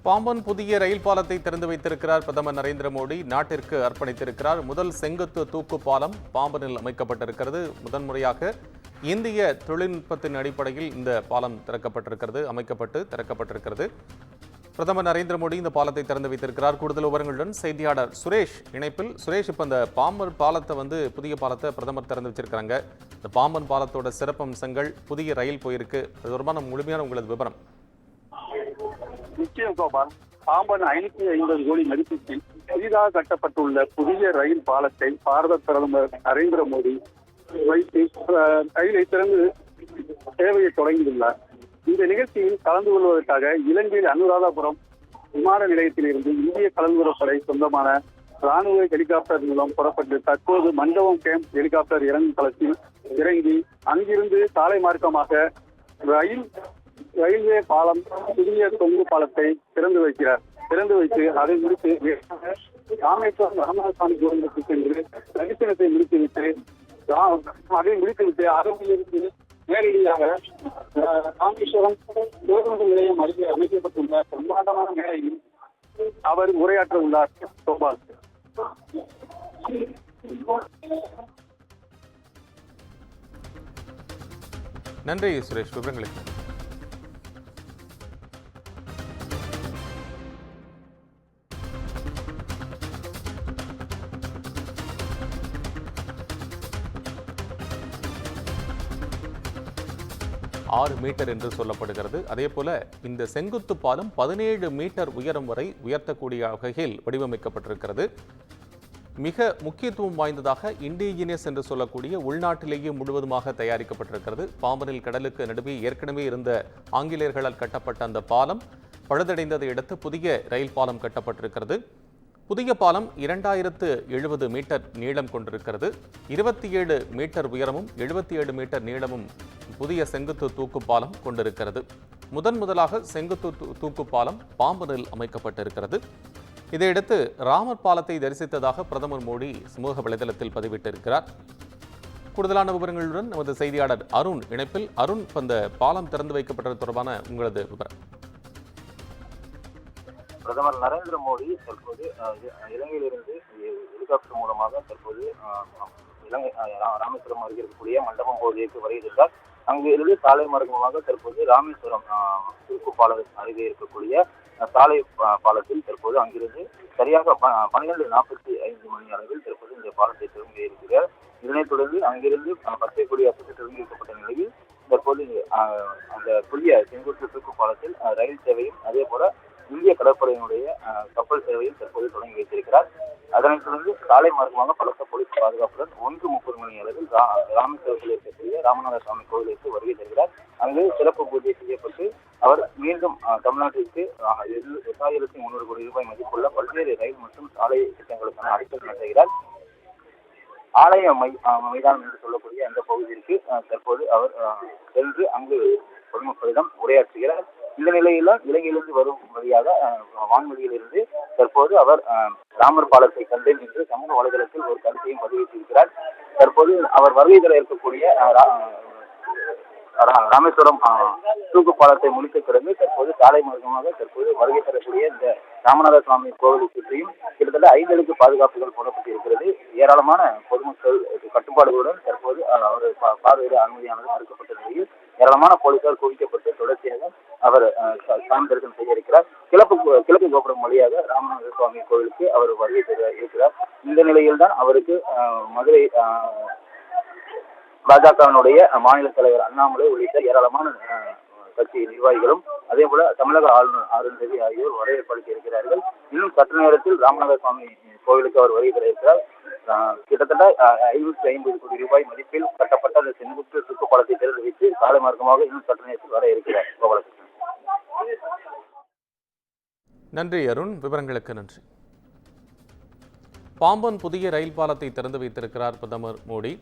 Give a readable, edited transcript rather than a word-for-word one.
பாம்பன் புதிய ரயில் பாலத்தை திறந்து வைத்திருக்கிறார் பிரதமர் நரேந்திர மோடி. நாட்டிற்கு அர்ப்பணித்திருக்கிறார். முதல் செங்குத்து தூக்கு பாலம் பாம்பனில் அமைக்கப்பட்டிருக்கிறது. முதன்முறையாக இந்திய தொழில்நுட்பத்தின் அடிப்படையில் இந்த பாலம் திறக்கப்பட்டிருக்கிறது. பிரதமர் நரேந்திர மோடி இந்த பாலத்தை திறந்து வைத்திருக்கிறார். கூடுதல் விவரங்களுடன் செய்தியாளர் சுரேஷ் இணைப்பில். சுரேஷ், இப்போ இந்த பாம்பன் பாலத்தை புதிய பாலத்தை பிரதமர் திறந்து வச்சிருக்கிறாங்க. இந்த பாம்பன் பாலத்தோட சிறப்பம்சங்கள், புதிய ரயில் போயிருக்கு, அது தொடர்பான முழுமையான உங்களது விவரம். நிச்சயம் கோபால், பாம்பன் 550 கோடி மதிப்பீட்டில் புதிதாக கட்டப்பட்டுள்ள புதிய ரயில் பாலத்தை பாரத பிரதமர் நரேந்திர மோடி வைத்து ரயிலை திறந்து சேவையை தொடங்கியுள்ளார். இந்த நிகழ்ச்சியில் கலந்து கொள்வதற்காக இலங்கையில் அனுராதபுரம் விமான நிலையத்தில் இருந்து இந்திய கடல்படை சொந்தமான ராணுவ ஹெலிகாப்டர் மூலம் புறப்பட்டு தற்போது மண்டபம் கேம்ப் ஹெலிகாப்டர் இறங்கும் தளத்தில் இறங்கி அங்கிருந்து சாலை மார்க்கமாக ரயில்வே பாலம் புதிய தொங்கு பாலத்தை திறந்து வைத்து அதை முடித்து ராமேஸ்வரம் ராமநாதசாமி கோவிலுக்கு சென்று தரிசனத்தை முடித்துவிட்டு அருகிலிருந்து நேரடியாக ராமேஸ்வரம் பேருந்து நிலையம் அருகே அமைக்கப்பட்டுள்ள பிரம்மாண்டமான மேடையில் அவர் உரையாற்ற உள்ளார். கோபால், நன்றி சுரேஷ், விவரங்களுக்கு. 6 மீட்டர் என்று சொல்லப்படுகிறது. அதே போல இந்த செங்குத்து பாலம் 17 மீட்டர் உயரம் வரை உயர்த்தக்கூடிய வகையில் வடிவமைக்கப்பட்டிருக்கிறது. மிக முக்கியத்துவம் வாய்ந்ததாக இண்டிஜினியஸ் என்று சொல்லக்கூடிய உள்நாட்டிலேயே முழுவதுமாக தயாரிக்கப்பட்டிருக்கிறது. பாம்பனில் கடலுக்கு நடுவே ஏற்கனவே இருந்த ஆங்கிலேயர்களால் கட்டப்பட்ட அந்த பாலம் பழுதடைந்ததை அடுத்து புதிய ரயில் பாலம் கட்டப்பட்டிருக்கிறது. புதிய பாலம் 2070 மீட்டர் நீளம் கொண்டிருக்கிறது. 27 மீட்டர் உயரமும் 77 மீட்டர் நீளமும் புதிய செங்குத்து தூக்கு பாலம் கொண்டிருக்கிறது. முதலாக செங்குத்து தூக்கு பாலம் பாம்பனில் அமைக்கப்பட்டிருக்கிறது. இதையடுத்து ராமர் பாலத்தை தரிசித்ததாக பிரதமர் மோடி சமூக வலைதளத்தில் பதிவிட்டிருக்கிறார். கூடுதலான விவரங்களுடன் நமது செய்தியாளர் அருண் இணைப்பில். அருண், அந்த பாலம் திறந்து வைக்கப்பட்டது தொடர்பான உங்களது விவரம். பிரதமர் நரேந்திர மோடி தற்போது இலங்கையிலிருந்து ஹெலிகாப்டர் மூலமாக தற்போது இலங்கை ராமேஸ்வரம் அருகே இருக்கக்கூடிய மண்டபம் பகுதிக்கு வருகிறார். அங்கு இருந்து சாலை மார்க்கமாக தற்போது ராமேஸ்வரம் தூக்கு பாலம் அருகே இருக்கக்கூடிய சாலை பாலத்தில் தற்போது அங்கிருந்து சரியாக 12:45 மணி அளவில் தற்போது இந்த பாலத்தை தொடங்கி இருக்கிறார். இதனைத் தொடர்ந்து அங்கிருந்து 10 கோடி அசத்து தொடங்கி வைக்கப்பட்ட நிலையில் தற்போது அந்த புதிய செங்குத்து தூக்கு பாலத்தில் ரயில் சேவையும் அதே போல இந்திய கடற்படையினுடைய கப்பல் சேவையில் தற்போது தொடங்கி வைத்திருக்கிறார். அதனைத் தொடர்ந்து சாலை மார்க்கமாக பலத்த போலீஸ் பாதுகாப்புடன் 1:30 மணி அளவில் ராமேஸ்வரத்தில் இருக்கக்கூடிய ராமநாதசாமி கோவிலுக்கு வருகை தருகிறார். அங்கு சிறப்பு பூஜை செய்யப்பட்டு அவர் மீண்டும் தமிழ்நாட்டிற்கு 8,300 கோடி ரூபாய் மதிப்புள்ள பல்வேறு ரயில் மற்றும் சாலை திட்டங்களுக்கான அடிக்கல் நாட்டுகிறார். ஆலய மைதானம் என்று சொல்லக்கூடிய அந்த பகுதிக்கு தற்போது அவர் சென்று அங்கு பொதுமக்களிடம் உரையாற்றுகிறார். இந்த நிலையில இலங்கையிலிருந்து வரும் வழியாக வான்வெளியிலிருந்து தற்போது அவர் ராமர் பாலத்தை கண்டேன் என்று சமூக வலைதளத்தில் ஒரு கருத்தையும் பதிவிட்டிருக்கிறார். தற்போது அவர் வருகை தர இருக்கக்கூடிய ராமேஸ்வரம் தூக்கு பாலத்தை முடித்த பிறகு தற்போது சாலை மார்க்கமாக தற்போது வருகை தரக்கூடிய இந்த ராமநாத சுவாமி கோவிலை சுற்றியும் கிட்டத்தட்ட 5 அடுக்கு பாதுகாப்புகள் போடப்பட்டிருக்கிறது. ஏராளமான பொதுமக்கள் கட்டுப்பாடுகளுடன் தற்போது அவர் பார்வையிட அனுமதியானது மறுக்கப்பட்ட நிலையில் ஏராளமான போலீசார் குவிக்கப்பட்டு தொடர்ச்சியாக அவர் சாமி தரிசனம் செய்ய இருக்கிறார். கிழக்கு கோபுரம் வழியாக ராமநாத சுவாமி கோவிலுக்கு அவர் வருகை தர இருக்கிறார். இந்த நிலையில் தான் அவருக்கு மதுரை பாஜகவினுடைய மாநில தலைவர் அண்ணாமலை உள்ளிட்ட ஏராளமான கட்சி நிர்வாகிகளும் அதே போல தமிழக ஆளுநர் அருண் ரவி ஆகியோர் வரவேற்பளிக்க இருக்கிறார்கள். இன்னும் சற்று நேரத்தில் ராமநாத சுவாமி கோவிலுக்கு அவர் வருகை தர இருக்கிறார். கிட்டத்தட்ட 550 கோடி ரூபாய் மதிப்பில் கட்டப்பட்ட அந்த செங்குத்து தூக்கு பாலத்தை திறந்து வைத்து சாலை மார்க்கமாக இன்னும் சற்று நேரத்தில் வர இருக்கிறார். கோபாலகிருஷ்ணன். நன்றி அருண், விவரங்களுக்கு நன்றி. பாம்பன் புதிய ரயில் பாலத்தை திறந்து வைத்திருக்கிறார் பிரதமர் மோடி.